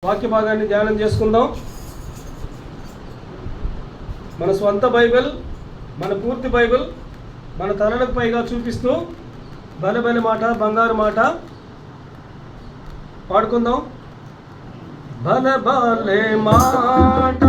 వాక్య భాగాన్ని ధ్యానం చేసుకుందాం. మన స్వంత బైబిల్, మన పూర్తి బైబిల్ మన తలలకు పైగా చూపిస్తూ బలబలి మాట, బంగారు మాట పాడుకుందాం. బలబలే మాట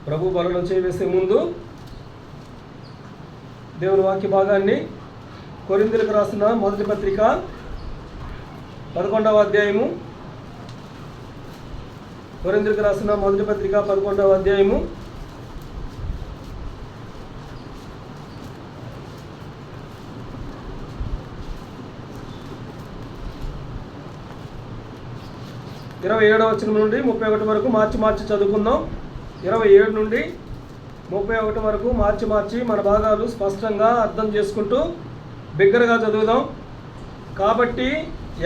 ప్రభు బలలో చేసే ముందు దేవుని వాక్య భాగాన్ని కొరింథీయులకు రాసిన మొదటి పత్రిక 11వ అధ్యాయము, కొరింథీయులకు రాసిన మొదటి పత్రిక 11వ అధ్యాయము 27వ వచనం నుండి 31 వరకు మార్చి చదువుకుందాం. 27 నుండి 31 వరకు మార్చి మన భాగాలు స్పష్టంగా అర్థం చేసుకుంటూ బిగ్గరగా చదువుదాం. కాబట్టి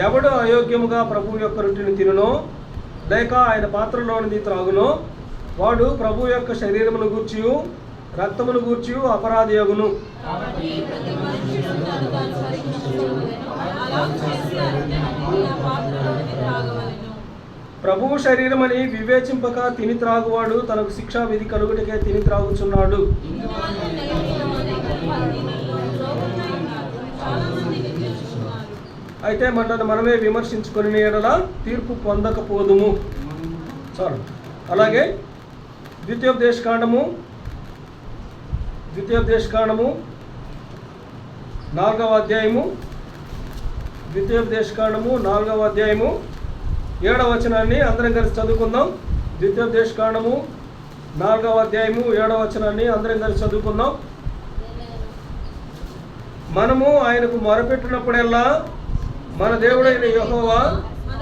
ఎవడు అయోగ్యముగా ప్రభువు యొక్క రొట్టెని తినునో లేక ఆయన పాత్రలోనిది త్రాగునో వాడు ప్రభు యొక్క శరీరమును గూర్చియు రక్తమును గూర్చియు అపరాధి అగును. ప్రభువు శరీరమని వివేచింపక తిని త్రాగువాడు తనకు శిక్షా విధి కలుగుటకే తిని త్రాగుచున్నాడు. అయితే మనమే విమర్శించుకొని ఎడల తీర్పు పొందకపోదుము. చాలు. అలాగే ద్వితీయోపదేశకాండము 4వ అధ్యాయము, ద్వితీయోపదేశకాండము 4వ అధ్యాయము 7వ వచనాన్ని అందరం కలిసి చదువుకుందాం. ద్వితీయోపదేశకాండము 4వ అధ్యాయము 7వ వచనాన్ని అందరం కలిసి చదువుకుందాం. మనము ఆయనకు మొరపెట్టినప్పుడల్లా మన దేవుడైన యెహోవా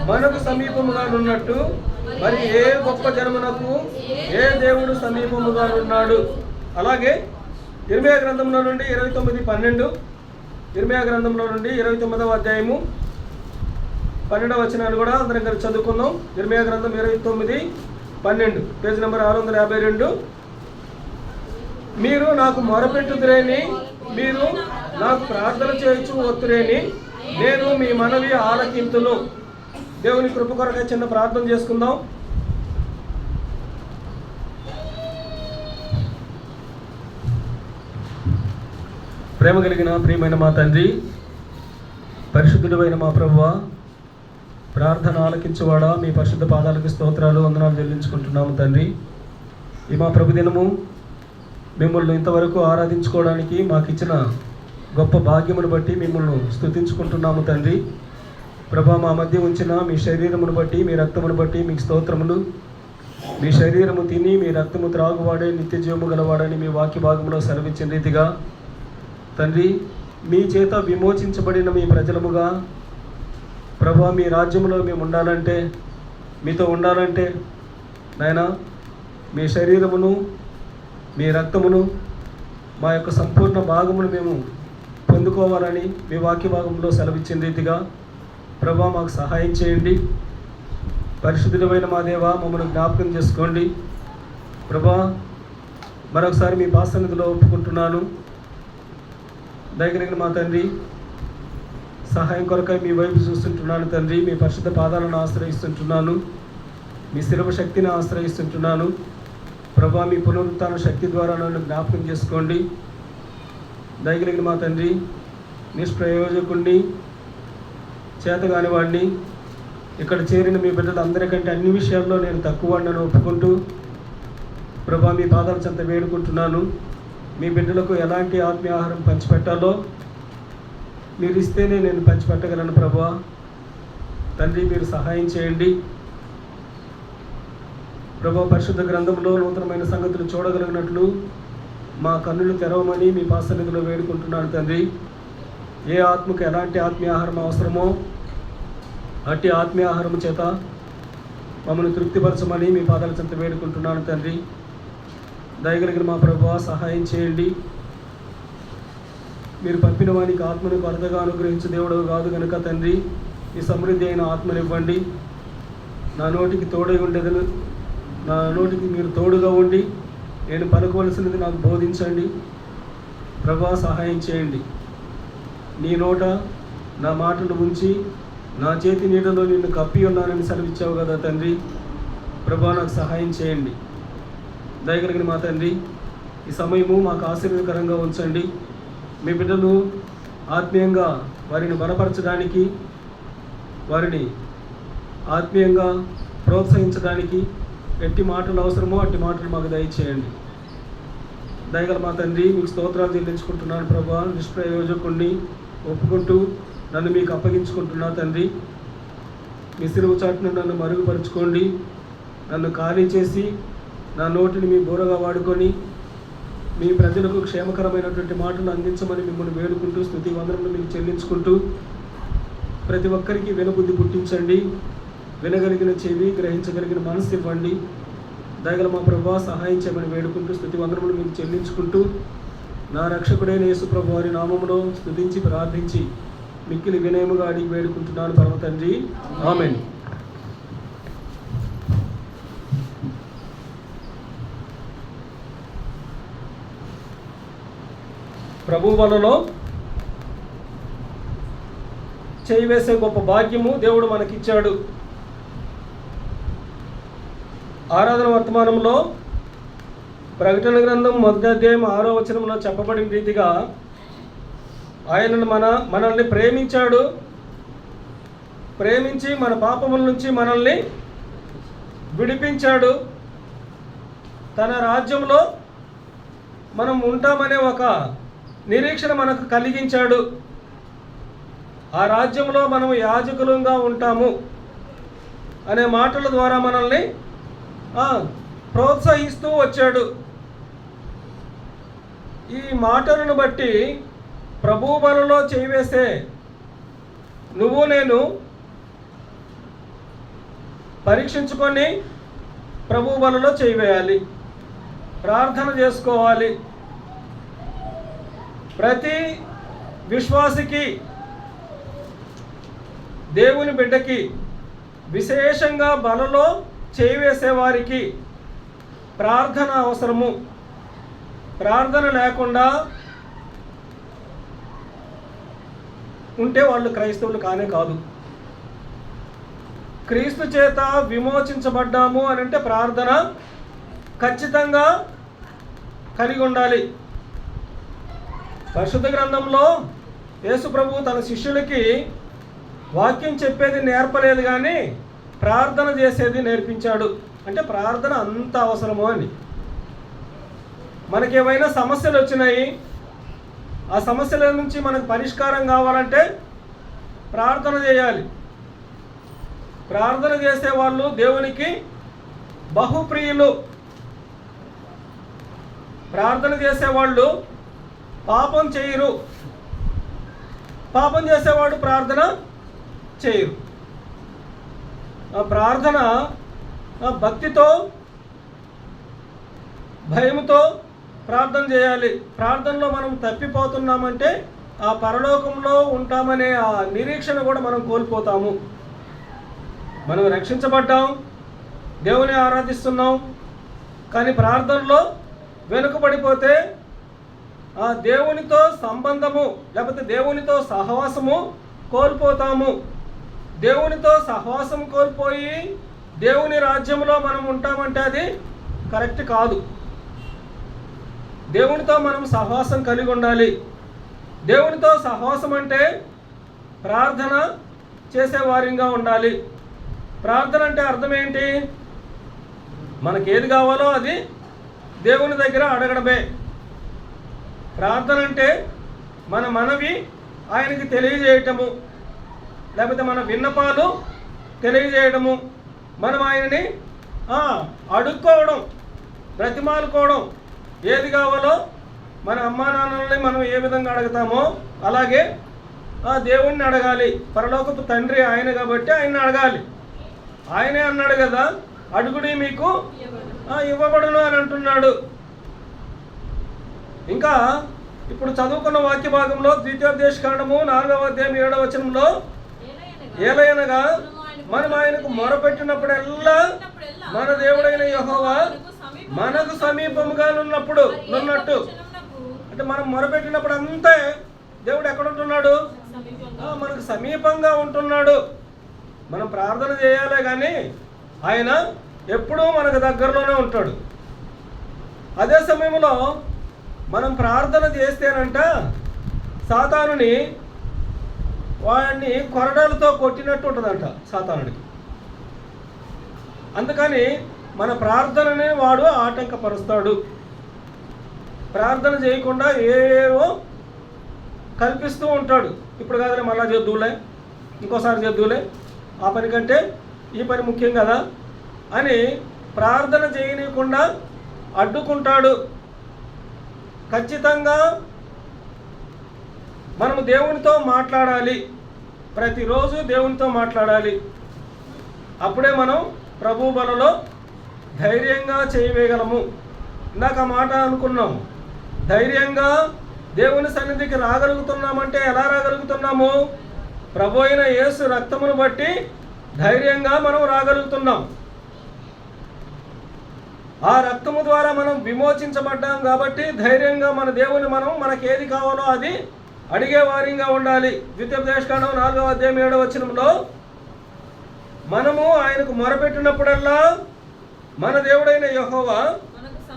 మనకు సమీపముగా ఉన్నట్టు మరి ఏ గొప్ప జనమునకు ఏ దేవుడు సమీపముగా ఉన్నాడు. అలాగే ఇర్మీయా గ్రంథంలో నుండి 29:12, ఇర్మీయా గ్రంథంలో నుండి 29వ అధ్యాయము 12వ వచనాన్ని కూడా అందరం కలిసి చదువుకుందాం. ఇర్మీయా గ్రంథం 29:12, పేజ్ నెంబర్ 652. మీరు నాకు మొరపెట్టుదురేని, మీరు నాకు ప్రార్థన చేయొచ్చు ఒత్తురేని, నేను మీ మనవి ఆలకింతును. దేవుని కృప కొరకై చిన్న ప్రార్థన చేసుకుందాం. ప్రేమ కలిగిన ప్రియమైన మా తండ్రి, పరిశుద్ధుడైన మా ప్రభువా, ప్రార్థన ఆలకించువాడా, మీ పరిశుద్ధ పాదాలకు స్తోత్రాలు, వందనాలు చెల్లించుకుంటున్నాము తండ్రి. ఈ మా ప్రభు దినము మిమ్మల్ని ఇంతవరకు ఆరాధించుకోవడానికి మాకు ఇచ్చిన గొప్ప భాగ్యమును బట్టి మిమ్మల్ని స్తుతించుకుంటున్నాము తండ్రి. ప్రభా, మా మధ్య ఉంచిన మీ శరీరమును బట్టి, మీ రక్తమును బట్టి మీకు స్తోత్రములు. మీ శరీరము తిని మీ రక్తము త్రాగువాడే నిత్య జీవము గలవాడని మీ వాక్య భాగంలో సెలవిచ్చిన రీతిగా తండ్రి, మీ చేత విమోచించబడిన మీ ప్రజలముగా ప్రభా, మీ రాజ్యంలో మేము ఉండాలంటే, మీతో ఉండాలంటే నాయనా, మీ శరీరమును మీ రక్తమును మా యొక్క సంపూర్ణ భాగమును మేము పొందుకోవాలని మీ వాక్య భాగంలో సెలవిచ్చిన రీతిగా ప్రభా మాకు సహాయం చేయండి. పరిశుద్ధుడైన మా దేవా, మమ్మల్ని జ్ఞాపకం చేసుకోండి. ప్రభా, మరొకసారి మీ పాసన్నిధిలో ఒప్పుకుంటున్నాను. దయగలిగిన మా తండ్రి, సహాయం కొరకై మీ వైపు చూస్తుంటున్నాను తండ్రి. మీ పరిశుద్ధ పాదాలను ఆశ్రయిస్తుంటున్నాను, మీ శిరవ శక్తిని ఆశ్రయిస్తుంటున్నాను. ప్రభా, మీ పునరుత్థాన శక్తి ద్వారా నన్ను జ్ఞాపకం చేసుకోండి. దయగలిగిన మా తండ్రి, నిష్ప్రయోజకుడిని, చేతగాని వాడిని, ఇక్కడ చేరిన మీ బిడ్డలందరికంటే అన్ని విషయాల్లో నేను తక్కువ వాడిని ఒప్పుకుంటూ ప్రభా మీ పాదాల చెంత వేడుకుంటున్నాను. మీ బిడ్డలకు ఎలాంటి ఆత్మీయ ఆహారం పంచిపెట్టాలో మీరు ఇస్తేనే నేను పంచిపెట్టగలను ప్రభువా. తండ్రి, మీరు సహాయం చేయండి ప్రభువా. పరిశుద్ధ గ్రంథంలో నూతనమైన సంగతులు చూడగలిగినట్లు మా కన్నులు తెరవమని మీ పాసన్నిధిలో వేడుకుంటున్నాను తండ్రి. ఏ ఆత్మకు ఎలాంటి ఆత్మీయ ఆహారం అవసరమో అట్టి ఆత్మీయ ఆహారం చేత మమ్మల్ని తృప్తిపరచమని మీ పాదాల చెంత వేడుకుంటున్నాను తండ్రి. దయగలిగిన మా ప్రభువా, సహాయం చేయండి. మీరు పంపిన వానికి ఆత్మను కొరతగా అనుగ్రహించే దేవుడు కాదు కనుక తండ్రి, ఈ సమృద్ధి అయిన ఆత్మనివ్వండి. నా నోటికి తోడై ఉండేదను, నా నోటికి మీరు తోడుగా ఉండి నేను పలుకవలసినది నాకు బోధించండి ప్రభువా. సహాయం చేయండి. నీ నోట నా మాటను ఉంచి నా చేతి నీడలో నిన్ను కప్పి ఉన్నానని సెలవిచ్చావు కదా తండ్రి. ప్రభువా, నాకు సహాయం చేయండి. దయగలిగిన మా తండ్రి, ఈ సమయము మాకు ఆశీర్వాదకరంగా ఉంచండి. మీ బిడ్డలు ఆత్మీయంగా వారిని బలపరచడానికి, వారిని ఆత్మీయంగా ప్రోత్సహించడానికి ఎట్టి మాటలు అవసరమో అట్టి మాటలు మాకు దయచేయండి. దయగల మా తండ్రి, మీకు స్తోత్రాలు చెల్లించుకుంటున్నాను ప్రభువా. నిష్ప్రయోజకుడిని ఒప్పుకుంటూ నన్ను మీకు అప్పగించుకుంటున్నా తండ్రి. మీ సిలువ చాటును నన్ను మరుగుపరుచుకోండి. నన్ను ఖాళీ చేసి నా నోటిని మీ బూరగా వాడుకొని మీ ప్రజలకు క్షేమకరమైనటువంటి మాటలు అందించమని మిమ్మల్ని వేడుకుంటూ స్తుతి వందనములు మీకు చెల్లించుకుంటూ ప్రతి ఒక్కరికి వినబుద్ధి పుట్టించండి. వినగలిగిన చెవి, గ్రహించగలిగిన మనసు ఇవ్వండి. దయగల మా ప్రభువా, సహాయం చేయమని వేడుకుంటూ స్తుతి వందనములు మీకు చెల్లించుకుంటూ నా రక్షకుడైన యేసు ప్రభు వారి నామములో స్తుతించి ప్రార్థించి మిక్కిలి వినయముగా అడిగి వేడుకుంటున్నాను పరమ తండ్రి. ఆమేన్. ప్రభు వలలో చేయి వేసే గొప్ప భాగ్యము దేవుడు మనకిచ్చాడు. ఆరాధన వర్తమానంలో ప్రకటన గ్రంథం 1వ అధ్యాయం 6వ వచనంలో చెప్పబడిన రీతిగా ఆయన మనల్ని ప్రేమించాడు. ప్రేమించి మన పాపముల నుంచి మనల్ని విడిపించాడు. తన రాజ్యంలో మనం ఉంటామనే ఒక నిరీక్షణ మనకు కలిగించాడు. ఆ రాజ్యంలో మనం యాజకులుగా ఉంటాము అనే మాటల ద్వారా మనల్ని ప్రోత్సహిస్తూ వచ్చాడు. ఈ మాటలను బట్టి ప్రభు బలలో చేయివేసే నువ్వు నేను పరీక్షించుకొని ప్రభు బలలో చేయివేయాలి, ప్రార్థన చేసుకోవాలి. ప్రతి విశ్వాసికి, దేవుని బిడ్డకి, విశేషంగా బలలో చేయివేసేవారికి ప్రార్థన అవసరము. ప్రార్థన లేకుండా ఉంటే వాళ్ళు క్రైస్తవులు కానే కాదు. క్రీస్తు చేత విమోచించబడ్డాము అని అంటే ప్రార్థన ఖచ్చితంగా కలిగి ఉండాలి. పరిశుద్ధ గ్రంథంలో యేసు ప్రభు తన శిష్యులకి వాక్యం చెప్పేది నేర్పలేదు, కానీ ప్రార్థన చేసేది నేర్పించాడు. అంటే ప్రార్థన అంత అవసరము అని. మనకేమైనా సమస్యలు వచ్చినాయి, ఆ సమస్యల నుంచి మనకు పరిష్కారం కావాలంటే ప్రార్థన చేయాలి. ప్రార్థన చేసేవాళ్ళు దేవునికి బహుప్రియులు. ప్రార్థన చేసేవాళ్ళు పాపం చేయరు. పాపం చేసేవాడు ప్రార్థన చేయరు. ఆ ప్రార్థన భక్తితో, భయముతో ప్రార్థన చేయాలి. ప్రార్థనలో మనం తప్పిపోతున్నామంటే ఆ పరలోకంలో ఉంటామనే ఆ నిరీక్షణ కూడా మనం కోల్పోతాము. మనం రక్షించబడ్డాం, దేవుని ఆరాధిస్తున్నాం, కానీ ప్రార్థనలో వెనుకబడిపోతే ఆ దేవునితో సంబంధము లేకపోతే దేవునితో సహవాసము కోల్పోతాము. దేవునితో సహవాసం కోల్పోయి దేవుని రాజ్యంలో మనం ఉంటామంటే అది కరెక్ట్ కాదు. దేవునితో మనం సహవాసం కలిగి ఉండాలి. దేవునితో సహవాసం అంటే ప్రార్థన చేసేవారిగా ఉండాలి. ప్రార్థన అంటే అర్థం ఏంటి? మనకి ఏది కావాలో అది దేవుని దగ్గర అడగడమే. ప్రార్థన అంటే మన మనవి ఆయనకి తెలియజేయటము, లేకపోతే మన విన్నపాలు తెలియజేయడము, మనం ఆయనని అడుక్కోవడం, బ్రతిమాలుకోవడం. ఏది కావాలో మన అమ్మా నాన్నలని మనం ఏ విధంగా అడుగుతామో అలాగే దేవుణ్ణి అడగాలి. పరలోకపు తండ్రి ఆయన కాబట్టి ఆయన్ని అడగాలి. ఆయనే అన్నాడు కదా, అడుగుడి మీకు ఇవ్వబడును అని అంటున్నాడు. ఇంకా ఇప్పుడు చదువుకున్న వాక్య భాగంలో ద్వితీయోపదేశకాండము 4వ అధ్యాయం 7వ వచనంలో, ఏలయనగా మనం ఆయనకు మొరపెట్టినప్పుడల్లా మన దేవుడైన యెహోవా మనకు సమీపముగా నున్నట్టు. అంటే మనం మొరపెట్టినప్పుడు అంతే దేవుడు ఎక్కడ ఉంటున్నాడు? మనకు సమీపంగా ఉంటున్నాడు. మనం ప్రార్థన చేయాలే కానీ ఆయన ఎప్పుడూ మనకు దగ్గరలోనే ఉంటాడు. అదే సమయంలో మనం ప్రార్థన చేస్తేనంట సాతానుని వాడిని కొరడాలతో కొట్టినట్టు ఉంటుందంట సాతానుడికి. అందుకని మన ప్రార్థనని వాడు ఆటంకపరుస్తాడు. ప్రార్థన చేయకుండా ఏవో కల్పిస్తూ ఉంటాడు. ఇప్పుడు కాదులే, మళ్ళా చేద్దులే, ఇంకోసారి చేద్దులే, ఆ పని కంటే ఈ పని ముఖ్యం కదా అని ప్రార్థన చేయనీయకుండా అడ్డుకుంటాడు. ఖచ్చితంగా మనము దేవునితో మాట్లాడాలి, ప్రతిరోజు దేవునితో మాట్లాడాలి. అప్పుడే మనం ప్రభు బలలో ధైర్యంగా చేయవేయగలము. ఇందాక ఆ మాట అనుకున్నాము, ధైర్యంగా దేవుని సన్నిధికి రాగలుగుతున్నామంటే ఎలా రాగలుగుతున్నాము? ప్రభు అయిన యేసు రక్తమును బట్టి ధైర్యంగా మనం రాగలుగుతున్నాం. ఆ రక్తము ద్వారా మనం విమోచించబడ్డాం కాబట్టి ధైర్యంగా మన దేవుని మనకి ఏది కావాలో అది అడిగే వారిగా ఉండాలి. ద్వితీయోపదేశకాండం 4వ అధ్యాయం 7వ వచనంలో మనము ఆయనకు మొరపెట్టినప్పుడల్లా మన దేవుడైన యెహోవా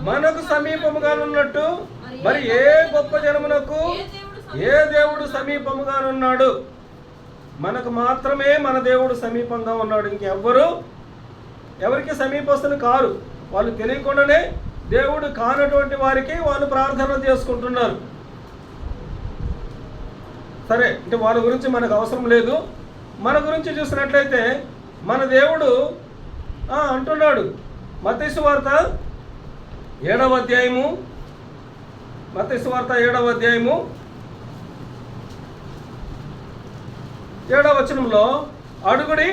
మనకు సమీపముగా ఉన్నట్టు మరి ఏ గొప్ప జనమునకు ఏ దేవుడు సమీపముగా ఉన్నాడు? మనకు మాత్రమే మన దేవుడు సమీపంగా ఉన్నాడు. ఎవరికి సమీపస్తులు కారు. వాళ్ళు తెలియకుండానే దేవుడు కానటువంటి వారికి వాళ్ళు ప్రార్థన చేసుకుంటున్నారు. సరే, అంటే వాళ్ళ గురించి మనకు అవసరం లేదు. మన గురించి చూసినట్లయితే మన దేవుడు అంటున్నాడు, మత్తయి సువార్త 7వ అధ్యాయము 7వ వచనంలో అడుగుడి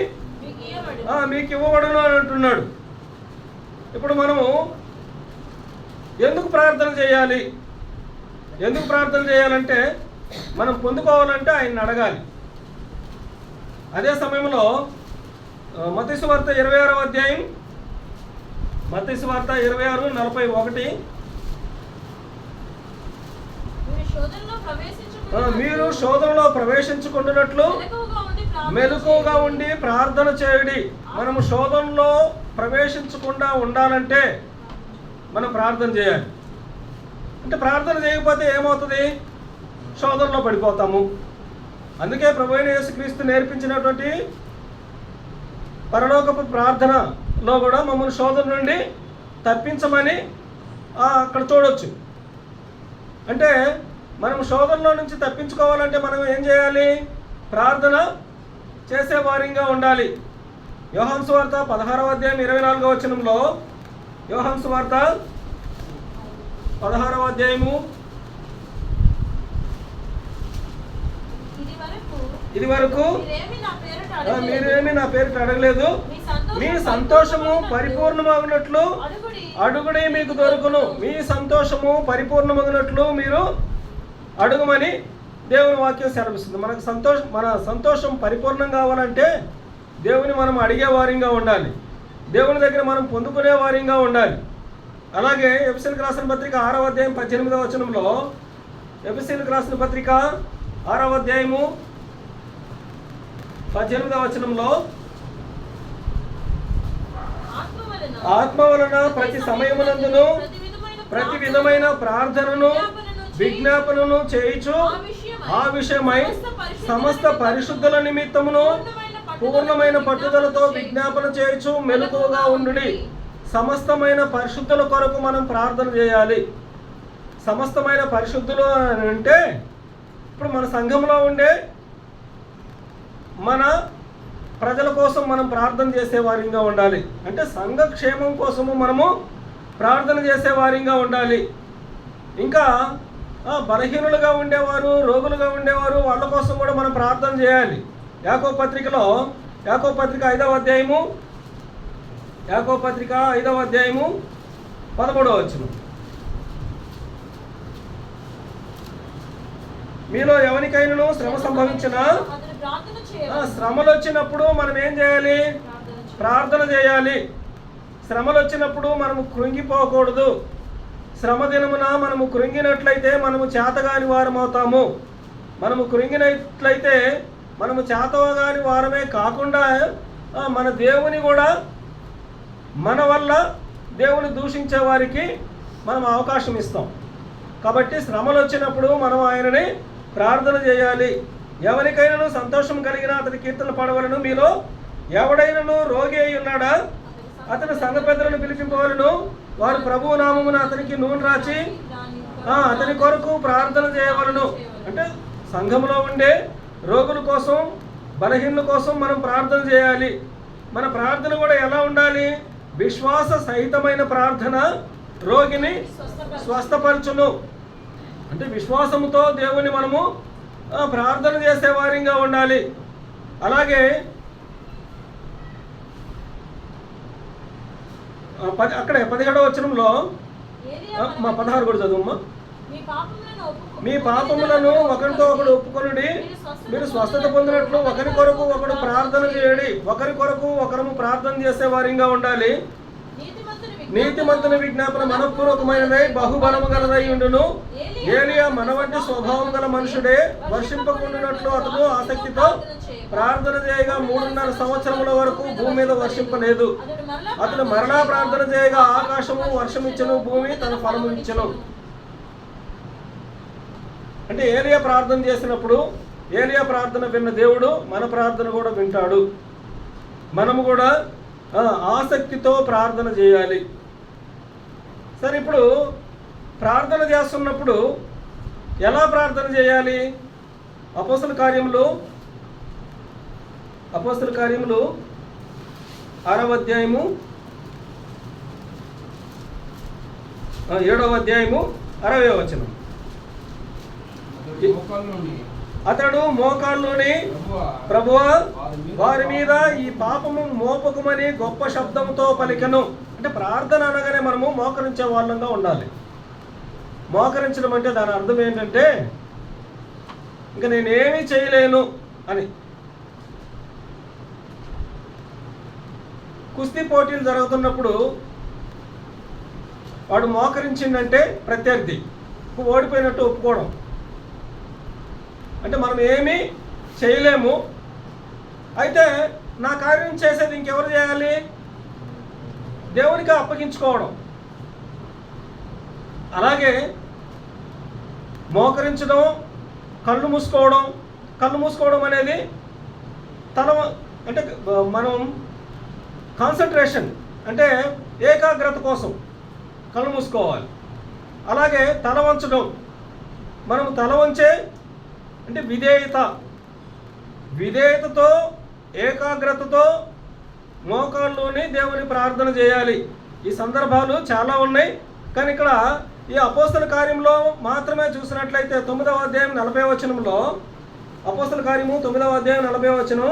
మీకు ఇవ్వబడును అని అంటున్నాడు. ఇప్పుడు మనము ఎందుకు ప్రార్థన చేయాలి? ఎందుకు ప్రార్థన చేయాలంటే మనం పొందుకోవాలంటే ఆయన్ని అడగాలి. అదే సమయంలో మత్తయి సువార్త 26వ అధ్యాయం, మత్తయి సువార్త 26:41, మీరు శోధనలో ప్రవేశించుకుంటున్నట్లు మెలకువగా ఉండి ప్రార్థన చేయుడి. మనము శోధనలో ప్రవేశించకుండా ఉండాలంటే మనం ప్రార్థన చేయాలి. అంటే ప్రార్థన చేయకపోతే ఏమవుతుంది? శోధనలో పడిపోతాము. అందుకే ప్రభువైన యేసుక్రీస్తు నేర్పించినటువంటి పరలోకపు ప్రార్థనలో కూడా మమ్మల్ని శోధన నుండి తప్పించమని అక్కడ చూడొచ్చు. అంటే మనం శోధనలో నుంచి తప్పించుకోవాలంటే మనం ఏం చేయాలి? ప్రార్థన చేసే వారిగా ఉండాలి. యోహాను సువార్త 16వ అధ్యాయం 24వ వచనంలో, యోహాను సువార్త 16వ అధ్యాయము, ఇది వరకు మీరేమి నా పేరుట అడగలేదు, మీ సంతోషము పరిపూర్ణమగినట్లు అడుగుడి మీకు దొరుకును. మీ సంతోషము పరిపూర్ణమగినట్లు మీరు అడుగుమని దేవుని వాక్యం సెలవిస్తుంది. మన సంతోషం పరిపూర్ణం కావాలంటే దేవుని మనం అడిగే వారిగా ఉండాలి. దేవుని దగ్గర మనం పొందుకునే వారిగా ఉండాలి. అలాగే ఎఫెసీయులకు రాసిన పత్రిక 6వ అధ్యాయం 18వ వచనంలో, ఎఫెసీయులకు రాసిన పత్రిక 6వ అధ్యాయము 18వ వచనంలో, ఆత్మ వలన ప్రతి సమయమునందును ప్రతి విధమైన ప్రార్థనను విజ్ఞాపనను చేయుచు ఆ విషయమై సమస్త పరిశుద్ధుల నిమిత్తమును పూర్ణమైన పట్టుదలతో విజ్ఞాపన చేయుచు మెలకువగా ఉండుడి. సమస్తమైన పరిశుద్ధుల కొరకు మనం ప్రార్థన చేయాలి. సమస్తమైన పరిశుద్ధులు అని అంటే ఇప్పుడు మన సంఘంలో ఉండే మన ప్రజల కోసం మనం ప్రార్థన చేసే వారిగా ఉండాలి. అంటే సంఘ క్షేమం కోసము మనము ప్రార్థన చేసే వారిగా ఉండాలి. ఇంకా బలహీనులుగా ఉండేవారు, రోగులుగా ఉండేవారు, వాళ్ళ కోసం కూడా మనం ప్రార్థన చేయాలి. యాకోబు పత్రిక 5వ అధ్యాయము 13వ వచనం. మీలో ఎవరికైనా శ్రమ సంభవించినా, శ్రమలు వచ్చినప్పుడు మనం ఏం చేయాలి? ప్రార్థన చేయాలి. శ్రమలు వచ్చినప్పుడు మనము కృంగిపోకూడదు. శ్రమ దినమున మనము కృంగినట్లయితే మనము చేతగాని వారం అవుతాము. మనము కృంగినట్లయితే మనము చేతగాని వారమే కాకుండా మన దేవుని కూడా, మన వల్ల దేవుని దూషించే వారికి మనం అవకాశం ఇస్తాం. కాబట్టి శ్రమలు వచ్చినప్పుడు మనం ఆయనని ప్రార్థన చేయాలి. ఎవరికైనా సంతోషం కలిగిన అతని కీర్తన పడవలను. మీలో ఎవడైనాను రోగి అయి ఉన్నాడా? అతని సంఘ పెద్దలను పిలిపింపవలను. వారు ప్రభువు నామమున అతనికి నూనె రాచి అతని కొరకు ప్రార్థన చేయవలను. అంటే సంఘంలో ఉండే రోగుల కోసం, బలహీనుల కోసం మనం ప్రార్థన చేయాలి. మన ప్రార్థన కూడా ఎలా ఉండాలి? విశ్వాస సహితమైన ప్రార్థన రోగిని స్వస్థపరచును. అంటే విశ్వాసముతో దేవుని మనము ప్రార్థన చేసే వారిగా ఉండాలి. అలాగే అక్కడే 17వ వచనంలో 16 కూడా చదువుమ్మా. మీ పాపములను ఒకరితో ఒకడు ఒప్పుకొనుడి, మీరు స్వస్థత పొందినట్లు ఒకరి కొరకు ఒకడు ప్రార్థన చేయండి. ఒకరి కొరకు ఒకరము ప్రార్థన చేసే వారిగా ఉండాలి. నీతిమంతుని విజ్ఞాపన మనపూర్వకమైనదై బహుబలము గలదై ఉండును. ఏలియా మన వంటి స్వభావం గల మనుషుడే. వర్షింపకుండినట్లు అతడు ఆసక్తితో ప్రార్థన చేయగా 3.5 సంవత్సరముల వరకు భూమి మీద వర్షింపలేదు. అతడు మరలా ప్రార్థన చేయగా ఆకాశము వర్షమిచ్చెను, భూమి తన ఫలము ఇచ్చెను. అంటే ఏలియా ప్రార్థన చేసినప్పుడు, ఏలియా ప్రార్థన విన్న దేవుడు మన ప్రార్థన కూడా వింటాడు. మనము కూడా ఆసక్తితో ప్రార్థన చేయాలి. సరే, ఇప్పుడు ప్రార్థన చేస్తున్నప్పుడు ఎలా ప్రార్థన చేయాలి? అపోస్తల కార్యములు 6వ అధ్యాయము 7వ అధ్యాయము 60వ వచనం. అతడు మోకాళ్ళలోని ప్రభువా వారి మీద ఈ పాపము మోపకమని గొప్ప శబ్దంతో పలికెను. అంటే ప్రార్థన అనగానే మనము మోకరించే వాళ్ళంగా ఉండాలి. మోకరించడం అంటే దాని అర్థం ఏంటంటే ఇంకా నేనేమీ చేయలేను అని. కుస్తీ పోటీలు జరుగుతున్నప్పుడు వాడు మోకరించిందంటే ప్రత్యర్థి ఓడిపోయినట్టు ఒప్పుకోవడం. అంటే మనం ఏమీ చేయలేము. అయితే నా కార్యం చేసేది ఇంకెవరు చేయాలి? దేవునికి అప్పగించుకోవడం. అలాగే మోకరించడం, కళ్ళు మూసుకోవడం అనేది అంటే మనం కాన్సన్ట్రేషన్ అంటే ఏకాగ్రత కోసం కళ్ళు మూసుకోవాలి. అలాగే తల వంచడం, మనం తల వంచే అంటే విధేయతతో ఏకాగ్రతతో మోకాళ్ళలోని దేవుని ప్రార్థన చేయాలి. ఈ సందర్భాలు చాలా ఉన్నాయి, కానీ ఇక్కడ ఈ అపోస్తల కార్యంలో మాత్రమే చూసినట్లయితే 9వ అధ్యాయం 40వ వచనంలో, అపోస్తల కార్యము 9వ అధ్యాయం 40వ వచనం,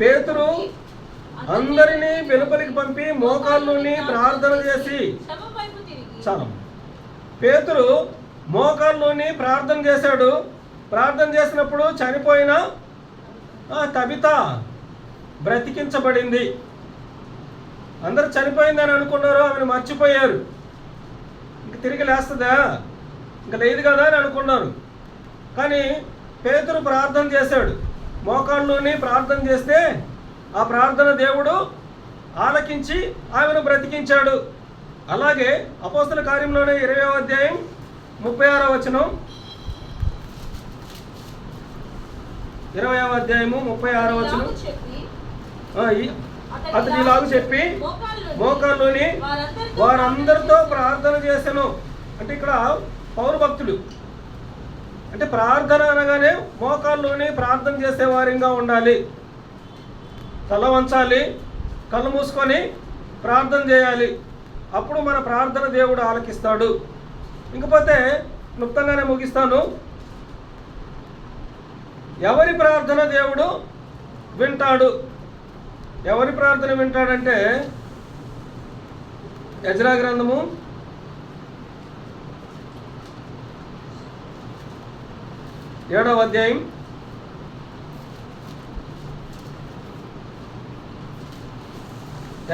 పేతురు అందరినీ వెలుపలికి పంపి మోకాళ్ళలోని ప్రార్థన చేసి, చాలా పేతురు మోకాళ్ళలోని ప్రార్థన చేశాడు. ప్రార్థన చేసినప్పుడు చనిపోయిన తబిత బ్రతికించబడింది. అందరు చనిపోయిందని అనుకున్నారు, ఆమెను మర్చిపోయారు. ఇంక తిరిగి లేస్తుందా, ఇంకా లేదు కదా అని అనుకున్నారు. కానీ పేతురు ప్రార్థన చేశాడు. మోకాళ్ళలోని ప్రార్థన చేస్తే ఆ ప్రార్థన దేవుడు ఆలకించి ఆమెను బ్రతికించాడు. అలాగే అపోస్తల కార్యంలోనే 20వ అధ్యాయం 36వ వచనం, 20వ అధ్యాయము 36వ వచనం, అతడు ఇలాగ చెప్పి మోకాల్లోని వారందరితో ప్రార్థన చేశాను. అంటే ఇక్కడ పౌరు భక్తులు అంటే ప్రార్థన అనగానే మోకాల్లోని ప్రార్థన చేసేవారిగా ఉండాలి. తల వంచాలి, కళ్ళు మూసుకొని ప్రార్థన చేయాలి. అప్పుడు మన ప్రార్థన దేవుడు ఆలకిస్తాడు. ఇంకపోతే క్లుప్తంగానే ముగిస్తాను. ఎవరి ప్రార్థన దేవుడు వింటాడు? ఎవరి ప్రార్థన వింటాడంటే ఎజ్రా గ్రంథము 7వ అధ్యాయం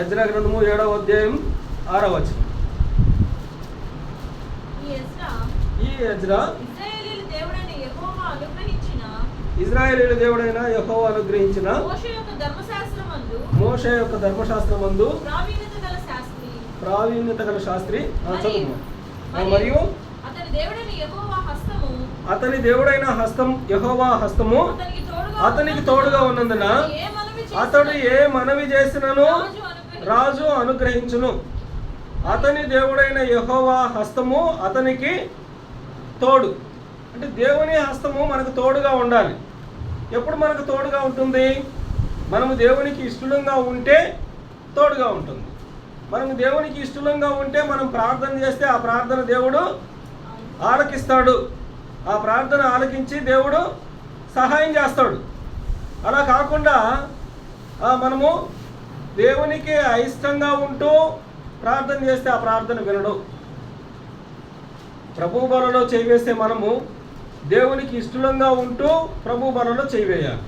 7వ అధ్యాయం 6వ వచనం. ఈ ఎజ్రా ఇశ్రాయేలీయుల దేవుడైన యెహోవా అనుగ్రహించిన మోషే యొక్క ధర్మశాస్త్రమందు ప్రావీణ్యత గల శాస్త్రి. మరియు అతని దేవుడైన హస్తం యెహోవా హస్తము అతనికి తోడుగా ఉన్నందున అతడు ఏ మనవి చేసినను రాజు అనుగ్రహించును. అతని దేవుడైన యెహోవా హస్తము అతనికి తోడు. అంటే దేవుని హస్తము మనకు తోడుగా ఉండాలి. ఎప్పుడు మనకు తోడుగా ఉంటుంది? మనము దేవునికి ఇష్టంగా ఉంటే తోడుగా ఉంటుంది. మనము దేవునికి ఇష్టంగా ఉంటే మనం ప్రార్థన చేస్తే ఆ ప్రార్థన దేవుడు ఆలకిస్తాడు. ఆ ప్రార్థన ఆలకించి దేవుడు సహాయం చేస్తాడు. అలా కాకుండా మనము దేవునికి అయిష్టంగా ఉంటూ ప్రార్థన చేస్తే ఆ ప్రార్థన వినడు. ప్రభు బలలో చేయివేస్తే మనము దేవునికి ఇష్టంగా ఉంటూ ప్రభు బలలో చేయివేయాలి.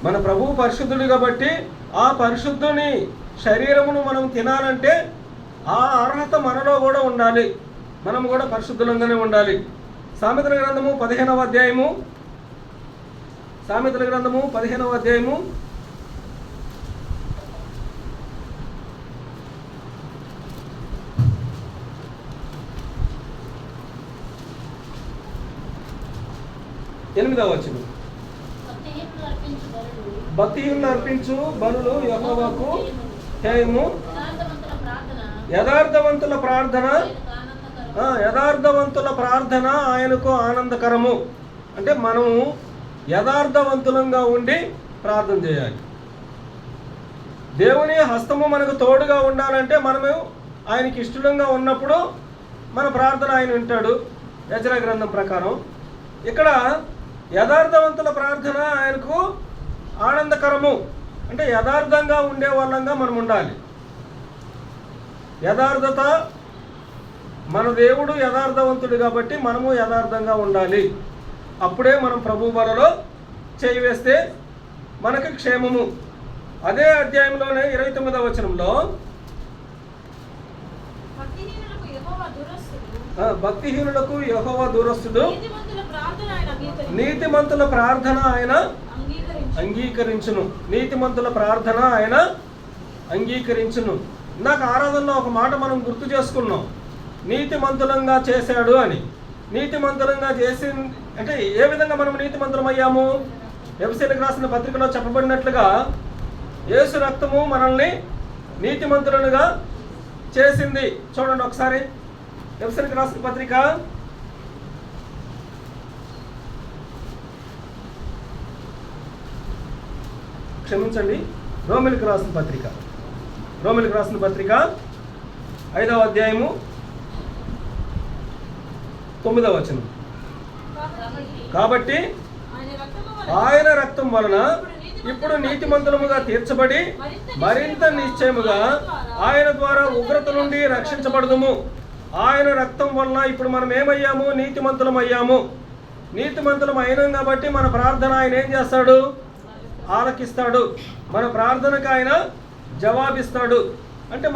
మన ప్రభువు పరిశుద్ధుడు కాబట్టి ఆ పరిశుద్ధుని శరీరమును మనం తినాలంటే ఆ అర్హత మనలో కూడా ఉండాలి. మనం కూడా పరిశుద్ధులంగానే ఉండాలి. సామెతల గ్రంథము 15వ అధ్యాయము 8వ వచనం. భక్తిహీనులు అర్పించు బలులు యెహోవాకు హేయము, యథార్థవంతుల ప్రార్థన ఆయనకు ఆనందకరము. అంటే మనము యథార్థవంతులంగా ఉండి ప్రార్థన చేయాలి. దేవుని హస్తము మనకు తోడుగా ఉండాలంటే మనము ఆయనకి ఇష్టంగా ఉన్నప్పుడు మన ప్రార్థన ఆయన వింటాడు. యెజ్రా గ్రంథం ప్రకారం ఇక్కడ యథార్థవంతుల ప్రార్థన ఆయనకు ఆనందకరము. అంటే యథార్థంగా ఉండే వాళ్ళంగా మనం ఉండాలి. యథార్థత, మన దేవుడు యథార్థవంతుడు కాబట్టి మనము యథార్థంగా ఉండాలి. అప్పుడే మనం ప్రభు బలలో చేయి వేస్తే మనకు క్షేమము. అదే అధ్యాయంలోనే 29వ వచనంలో భక్తిహీనులకు యెహోవా దూరస్తుడు, నీతిమంతుల ప్రార్థన ఆయన అంగీకరించును. నీతిమంతుల ప్రార్థన ఆయన అంగీకరించును. ఇందాక ఆరాధనలో ఒక మాట మనం గుర్తు చేసుకున్నాం, నీతిమంతులంగా చేశాడు అని. నీతిమంతులంగా చేసి అంటే ఏ విధంగా మనం నీతిమంతులం అయ్యాము? ఎఫెసీయులకు రాసిన పత్రికలో చెప్పబడినట్లుగా యేసు రక్తము మనల్ని నీతిమంతులుగా చేసింది. చూడండి ఒకసారి ఎఫెసీయులకు రాసిన పత్రిక రోమిలకు రాసిన పత్రిక 5వ అధ్యాయము 9వ వచనం. కాబట్టి ఆయన రక్తం వలన ఇప్పుడు నీతిమంతులముగా తీర్చబడి మరింత నిశ్చయముగా ఆయన ద్వారా ఉగ్రత నుండి రక్షించబడదుము. ఆయన రక్తం వలన ఇప్పుడు మనం ఏమయ్యాము? నీతిమంతులం అయ్యాము. నీతిమంతులం అయినాం కాబట్టి మన ప్రార్థన ఆయన ఏం చేస్తాడు? ఆలకిస్తాడు. మన ప్రార్థనకు ఆయన జవాబిస్తాడు. అంటే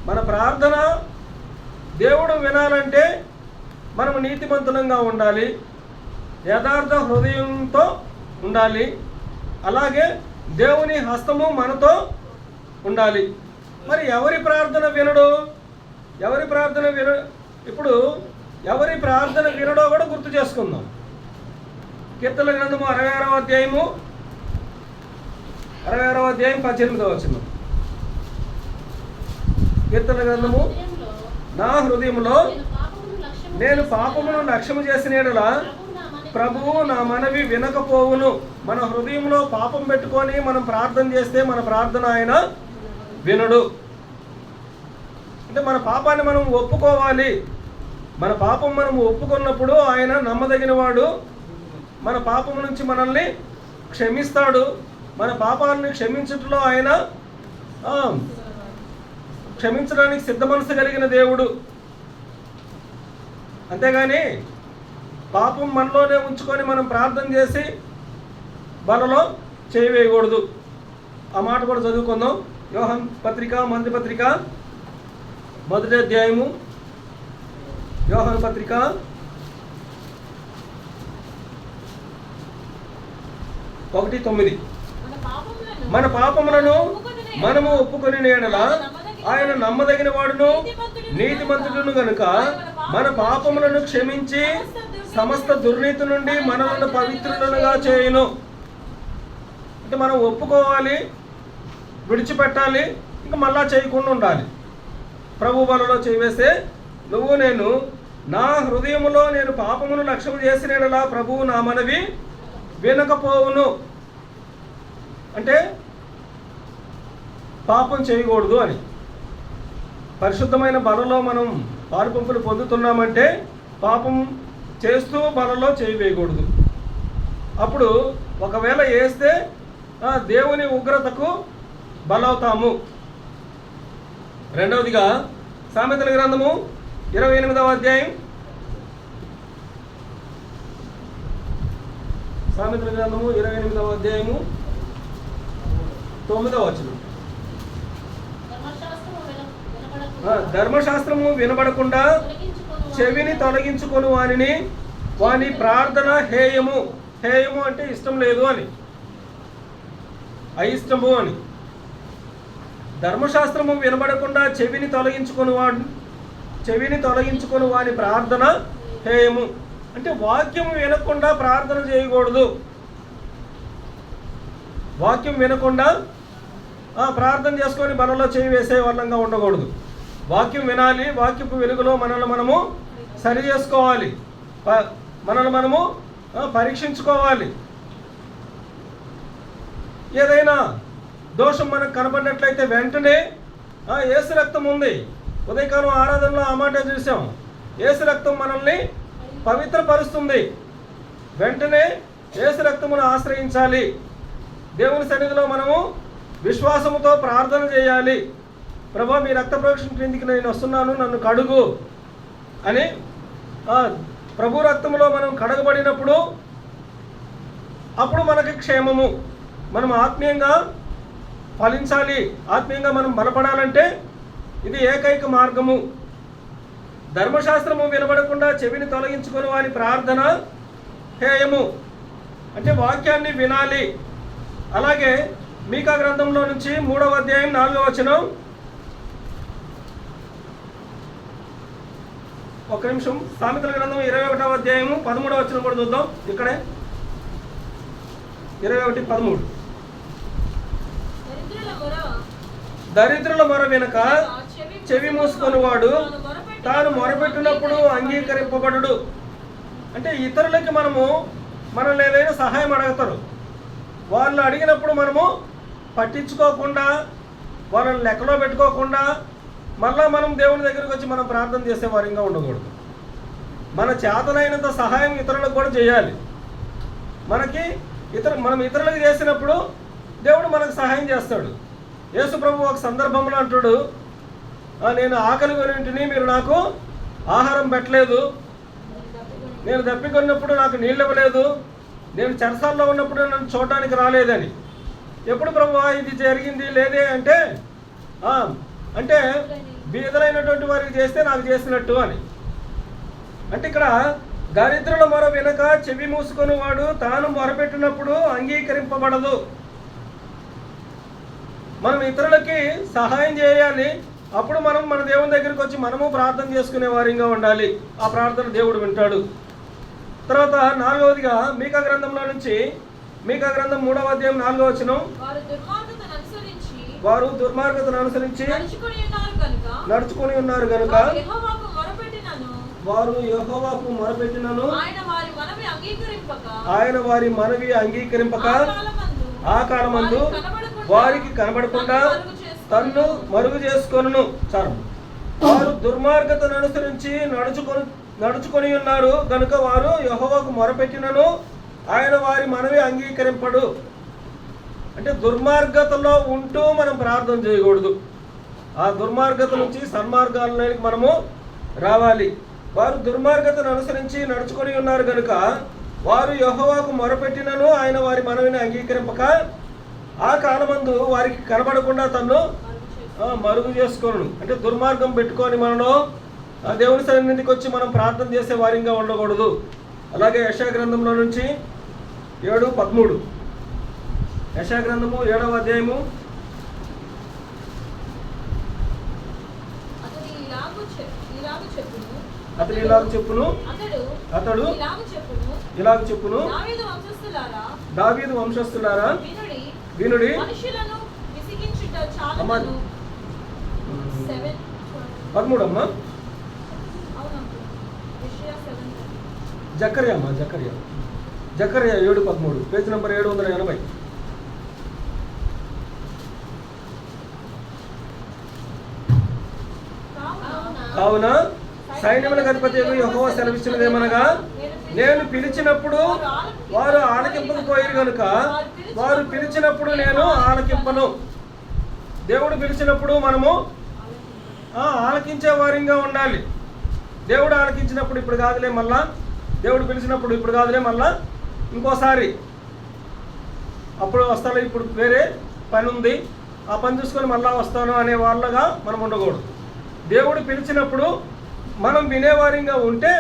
మన ప్రార్థన దేవుడు వినాలంటే మనము నీతిమంతులంగా ఉండాలి, యథార్థ హృదయంతో ఉండాలి. అలాగే దేవుని హస్తము మనతో ఉండాలి. మరి ఎవరి ప్రార్థన వినడు? ఇప్పుడు ఎవరి ప్రార్థన వినడో కూడా గుర్తు చేసుకుందాం. కీర్తనల గ్రంథము 66వ అధ్యాయము 66వ అధ్యాయం 18వ వచనం. కీర్తన గ్రంథము, నా హృదయంలో నేను పాపమును లక్ష్యము చేసిన యెడల ప్రభువు నా మనవి వినకపోవును. మన హృదయంలో పాపం పెట్టుకొని మనం ప్రార్థన చేస్తే మన ప్రార్థన ఆయన వినడు. అంటే మన పాపాన్ని మనం ఒప్పుకోవాలి. మన పాపం మనం ఒప్పుకున్నప్పుడు ఆయన నమ్మదగిన వాడు, మన పాపం నుంచి మనల్ని క్షమిస్తాడు. మన పాపాలను క్షమించటంలో ఆయన క్షమించడానికి సిద్ధ మనసు కలిగిన దేవుడు. అంతేగాని పాపం మనలోనే ఉంచుకొని మనం ప్రార్థన చేసి బలలో చేయవేయకూడదు. ఆ మాట కూడా చదువుకుందాం. యోహాను పత్రిక, మొదటి పత్రిక, మొదటి అధ్యాయము, యోహాను పత్రిక 1:9. మన పాపములను మనము ఒప్పుకొని యెడల ఆయన నమ్మదగిన వాడును నీతిమంతుడును గనుక మన పాపములను క్షమించి సమస్త దుర్నీతి నుండి మనలను పవిత్రులుగా చేయును. అంటే మనం ఒప్పుకోవాలి, విడిచిపెట్టాలి, ఇంకా మళ్ళా చేయకుండా ఉండాలి. ప్రభు బలలో చేయవేస్తే నేను నా హృదయములో నేను పాపమును లక్ష్యం చేసినలా ప్రభువు నా మనవి వినకపోవును. అంటే పాపం చేయకూడదు అని. పరిశుద్ధమైన బలలో మనం పాలుపంపులు పొందుతున్నామంటే పాపం చేస్తూ బలలో చేయవేయకూడదు. అప్పుడు ఒకవేళ వేస్తే దేవుని ఉగ్రతకు బలవుతాము. రెండవదిగా సామెతల గ్రంథము 28వ అధ్యాయం, సామెతల గ్రంథము 28వ అధ్యాయము 9వ వచనం. ధర్మశాస్త్రము వినబడకుండా చెవిని తొలగించుకొని వాని ప్రార్థన హేయము. హేయము అంటే ఇష్టం లేదు అని, అయిష్టము అని. ధర్మశాస్త్రము వినబడకుండా చెవిని తొలగించుకొని వాని ప్రార్థన హేయము. అంటే వాక్యం వినకుండా ప్రార్థన చేయకూడదు. వాక్యం వినకుండా ప్రార్థన చేసుకొని బలలో చేయి వేసే వాళ్ళంగా ఉండకూడదు. వాక్యం వినాలి. వాక్యపు వెలుగులో మనల్ని మనము సరి చేసుకోవాలి, మనల్ని మనము పరీక్షించుకోవాలి. ఏదైనా దోషం మనకు కనపడినట్లయితే వెంటనే యేసు రక్తం ఉంది. ఉదయకాలం ఆరాధనలో ఆ మాట చూసాం. యేసు రక్తం మనల్ని పవిత్రపరుస్తుంది. వెంటనే యేసు రక్తమును ఆశ్రయించాలి. దేవుని సన్నిధిలో మనము విశ్వాసముతో ప్రార్థన చేయాలి. ప్రభా, మీ రక్త ప్రోక్షణ క్రిందికి నేను వస్తున్నాను, నన్ను కడుగు అని. ప్రభు రక్తంలో మనం కడగబడినప్పుడు అప్పుడు మనకి క్షేమము. మనం ఆత్మీయంగా ఫలించాలి. ఆత్మీయంగా మనం బలపడాలంటే ఇది ఏకైక మార్గము. ధర్మశాస్త్రము వినబడకుండా చెవిని తొలగించుకొని వారి ప్రార్థన హేయము. అంటే వాక్యాన్ని వినాలి. అలాగే మీకా గ్రంథంలో నుంచి 3వ అధ్యాయం 4వ వచనం. ఒక నిమిషం. సామెతల గ్రంథం 21వ అధ్యాయము 13వ వచనం కూడా చూద్దాం. ఇక్కడే 21:13. దరిద్రుల మొర వెనుక చెవి మూసుకొని వాడు తాను మొరపెట్టినప్పుడు అంగీకరింపబడు. అంటే ఇతరులకి మనల్ని ఏదైనా సహాయం అడుగుతారు. వాళ్ళు అడిగినప్పుడు మనము పట్టించుకోకుండా, వాళ్ళని లెక్కలో పెట్టుకోకుండా మళ్ళా మనం దేవుని దగ్గరికి వచ్చి మనం ప్రార్థన చేసే వారిగా ఉండకూడదు. మన చేతనైనంత సహాయం ఇతరులకు కూడా చేయాలి. మనం ఇతరులకు చేసినప్పుడు దేవుడు మనకు సహాయం చేస్తాడు. యేసు ప్రభు ఒక సందర్భంలో అంటాడు, నేను ఆకలి కొనింటిని, మీరు నాకు ఆహారం పెట్టలేదు. నేను దప్పికొన్నప్పుడు నాకు నీళ్ళు ఇవ్వలేదు. నేను చెరసాల్లో ఉన్నప్పుడు నన్ను చూడడానికి రాలేదని. ఎప్పుడు ప్రభు ఇది జరిగింది లేదే అంటే అంటే బీదలైనటువంటి వారికి చేస్తే నాకు చేసినట్టు అని. అంటే ఇక్కడ దరిద్రుల మొర వెనక చెవి మూసుకొని వాడు తాను మొరపెట్టినప్పుడు అంగీకరింపబడదు. మనం ఇతరులకి సహాయం చేయాలి. అప్పుడు మనం మన దేవుని దగ్గరికి వచ్చి మనము ప్రార్థన చేసుకునే వారిగా ఉండాలి. ఆ ప్రార్థన దేవుడు వింటాడు. తర్వాత 4వదిగా మీకా గ్రంథంలో నుంచి మీకా గ్రంథం 3వ అధ్యాయం 4వ వచనం, వారు దుర్మార్గతను అనుసరించి నడుచుకొని ఉన్నారు కనుక వారు యెహోవాకు మొరపెట్టినను ఆయన వారి మనవి అంగీకరింపక ఆ కాలమందు వారికి కనబడకుండా తన్ను మరుగు చేసుకొనును. చాలు. వారు దుర్మార్గతను అనుసరించి నడుచుకొని ఉన్నారు కనుక వారు యెహోవాకు మొరపెట్టినను ఆయన వారి మనవి అంగీకరింపడు. అంటే దుర్మార్గతలో ఉంటూ మనం ప్రార్థన చేయకూడదు. ఆ దుర్మార్గత నుంచి సన్మార్గాలలోకి మనము రావాలి. వారు దుర్మార్గతను అనుసరించి నడుచుకొని ఉన్నారు కనుక వారు యెహోవాకు మొరపెట్టినను ఆయన వారి మనవిని అంగీకరింపక ఆ కాలమందు వారికి కనబడకుండా తను మరుగు చేసుకోను. అంటే దుర్మార్గం పెట్టుకొని మనలో దేవుని సన్నిధికి వచ్చి మనం ప్రార్థన చేసే వారిగా ఉండకూడదు. అలాగే యెషయా గ్రంథంలో నుంచి 7:13, యెషయా గ్రంథము 7వ అధ్యాయము. అతడు ఇలాగ చెప్పును, అతడు ఇలాగ చెప్పును, దావీదు వంశస్థులారా వినుడి. 13 అమ్మా, జకర్యా 7:13, పేజ్ నంబర్ 780. కావున సైన్యములకు అధిపతి యెహోవా సెలవిచ్చినదేమనగా, నేను పిలిచినప్పుడు వారు ఆలకింపకపోయారు కనుక వారు పిలిచినప్పుడు నేను ఆలకింపను. దేవుడు పిలిచినప్పుడు మనము ఆలకించే వారిగా ఉండాలి. దేవుడు ఆలకించినప్పుడు ఇప్పుడు కాదులే మళ్ళా, దేవుడు పిలిచినప్పుడు ఇప్పుడు కాదులే మళ్ళా ఇంకోసారి అప్పుడు వస్తాను, ఇప్పుడు వేరే పని ఉంది ఆ పని చూసుకొని మళ్ళా వస్తాను అనే వాళ్ళగా మనం ఉండకూడదు. దేవుడు పిలిచినప్పుడు మనం వినేవారిగా ఉంటే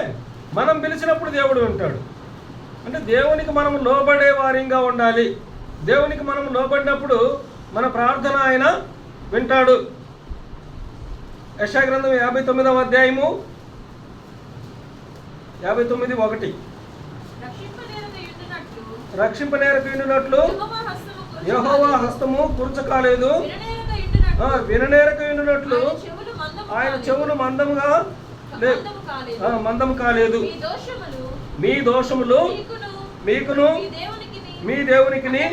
మనం పిలిచినప్పుడు దేవుడు వింటాడు. అంటే దేవునికి మనం లోబడే వారిగా ఉండాలి. దేవునికి మనం లోబడినప్పుడు మన ప్రార్థన ఆయన వింటాడు. యెషయా గ్రంథం 59వ అధ్యాయము 59:1, రక్షింపనేరక ఉండునట్లు యెహోవా హస్తము కురుచకాలేదు, విననేరక ఉండునట్లు ఆయన చెవులు మందము కాలేదు. మీ దోషములు మీకును మీ దేవునికిని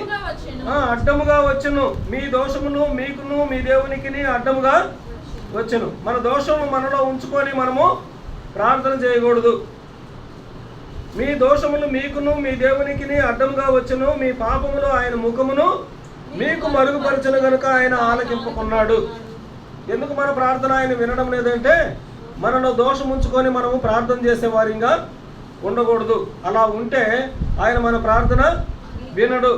అడ్డముగా వచ్చును. మీ దోషములు మీకును మీ దేవునికిని అడ్డముగా వచ్చును. మన దోషము మనలో ఉంచుకొని మనము ప్రార్థన చేయకూడదు. మీ దోషములు మీకును మీ దేవునికిని అడ్డముగా వచ్చును. మీ పాపములు ఆయన ముఖమును మీకు మరుగుపరచును గనుక ఆయన ఆలకింపుకున్నాడు. ఎందుకు మన ప్రార్థన ఆయన వినడం లేదంటే మనలో దోషం ఉంచుకొని మనము ప్రార్థన చేసే వారిగా ఉండకూడదు. అలా ఉంటే ఆయన మన ప్రార్థన వినడు.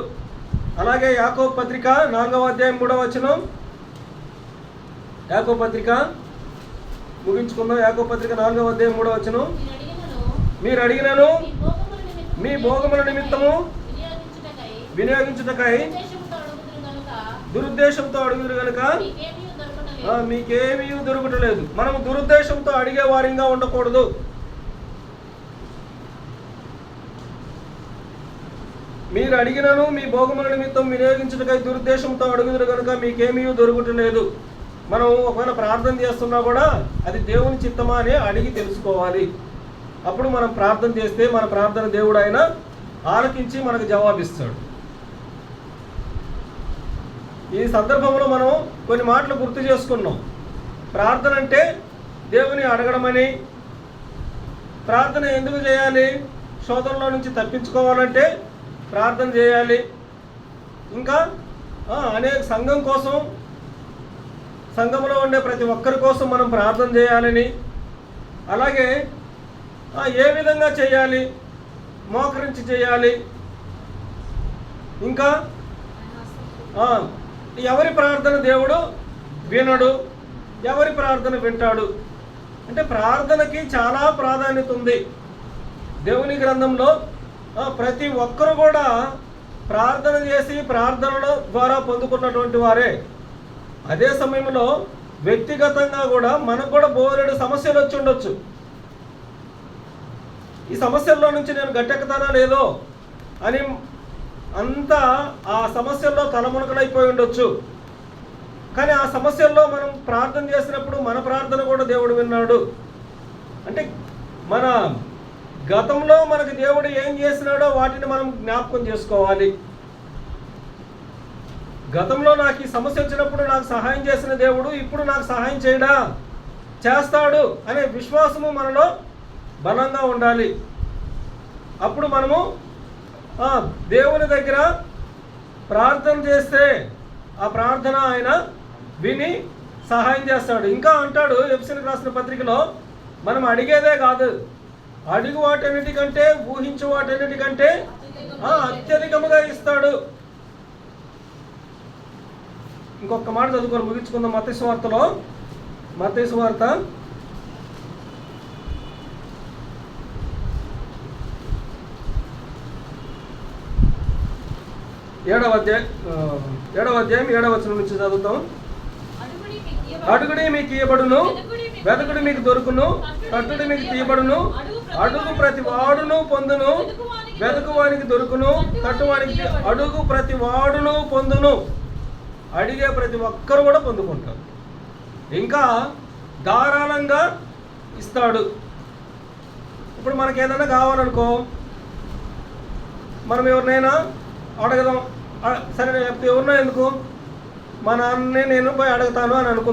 అలాగే యాకోబు పత్రిక 4వ అధ్యాయం 3వ వచనం, యాకోబు పత్రిక ముగించుకుందాం. యాకోబు పత్రిక 4వ అధ్యాయం 3వ వచనం, మీరు అడిగినను మీ భోగముల నిమిత్తము వినియోగించుటకై దురుద్దేశంతో అడుగుదురు కనుక మీకేమీ దొరకటలేదు. మనం దురుద్దేశంతో అడిగే వారిగా ఉండకూడదు. మీరు అడిగినను మీ భోగముల నిమిత్తం వినియోగించుటకై దురుద్దేశంతో అడుగుదురు కనుక మీకేమీ దొరకటలేదు. మనం ఒకవేళ ప్రార్థన చేస్తున్నా కూడా అది దేవుని చిత్తమా అని అడిగి తెలుసుకోవాలి. అప్పుడు మనం ప్రార్థన చేస్తే మన ప్రార్థన దేవుడు ఆయన ఆలకించి మనకు జవాబిస్తాడు. ఈ సందర్భంలో మనం కొన్ని మాటలు గుర్తు చేసుకున్నాం. ప్రార్థన అంటే దేవుని అడగడమని. ప్రార్థన ఎందుకు చేయాలి? శోధనలో నుంచి తప్పించుకోవాలంటే ప్రార్థన చేయాలి. ఇంకా అనేక సంఘం కోసం, సంఘంలో ఉండే ప్రతి ఒక్కరి కోసం మనం ప్రార్థన చేయాలని, అలాగే ఏ విధంగా చేయాలి? మోకరించి చేయాలి. ఇంకా ఎవరి ప్రార్థన దేవుడు వినడు, ఎవరి ప్రార్థన వింటాడు. అంటే ప్రార్థనకి చాలా ప్రాధాన్యత ఉంది. దేవుని గ్రంథంలో ప్రతి ఒక్కరు కూడా ప్రార్థన చేసి ప్రార్థనల ద్వారా పొందుకున్నటువంటి వారే. అదే సమయంలో వ్యక్తిగతంగా కూడా మనకు కూడా బోలెడు సమస్యలు వచ్చి ఉండొచ్చు. ఈ సమస్యల్లో నుంచి నేను గట్టెక్కుతానా లేదో అని అంతా ఆ సమస్యల్లో తలమునకలైపోయి ఉండొచ్చు. కానీ ఆ సమస్యల్లో మనం ప్రార్థన చేసినప్పుడు మన ప్రార్థన కూడా దేవుడు విన్నాడు. అంటే మన గతంలో మనకు దేవుడు ఏం చేసినాడో వాటిని మనం జ్ఞాపకం చేసుకోవాలి. గతంలో నాకు ఈ సమస్య వచ్చినప్పుడు నాకు సహాయం చేసిన దేవుడు ఇప్పుడు నాకు సహాయం చేయడా, చేస్తాడు అనే విశ్వాసము మనలో బలంగా ఉండాలి. అప్పుడు మనము దేవుని దగ్గర ప్రార్థన చేస్తే ఆ ప్రార్థన ఆయన విని సహాయం చేస్తాడు. ఇంకా అంటాడు ఎఫెసీయులకు రాసిన పత్రికలో, మనం అడిగేదే కాదు, అడుగు వాటన్నిటికంటే ఊహించు వాటన్నిటికంటే అత్యధికముగా ఇస్తాడు. ఇంకొక మాట చదువుకొని ముగించుకుందాం. మత్తయి సువార్తలో, మత్తయి సువార్త 7వ అధ్యాయం 7వ వచనం నుంచి చదువుతాం. అడుగుడి మీకు ఇయ్యబడును, వెదకుడి మీకు దొరుకును, తట్టుడి మీకు తీయబడును. అడుగు ప్రతి వాడును పొందును, వెదకువానికి దొరుకును, తట్టువానికి. అడుగు ప్రతి వాడును పొందును. అడిగే ప్రతి ఒక్కరు కూడా పొందుకుంటారు. ఇంకా ధారాళంగా ఇస్తాడు. ఇప్పుడు మనకి ఏదైనా కావాలనుకో, మనం ఎవరినైనా అడగదాం. సరే, ఎవరినో ఎందుకు, మా నాన్ననే నేను పోయి అడుగుతాను అని అనుకుందాం.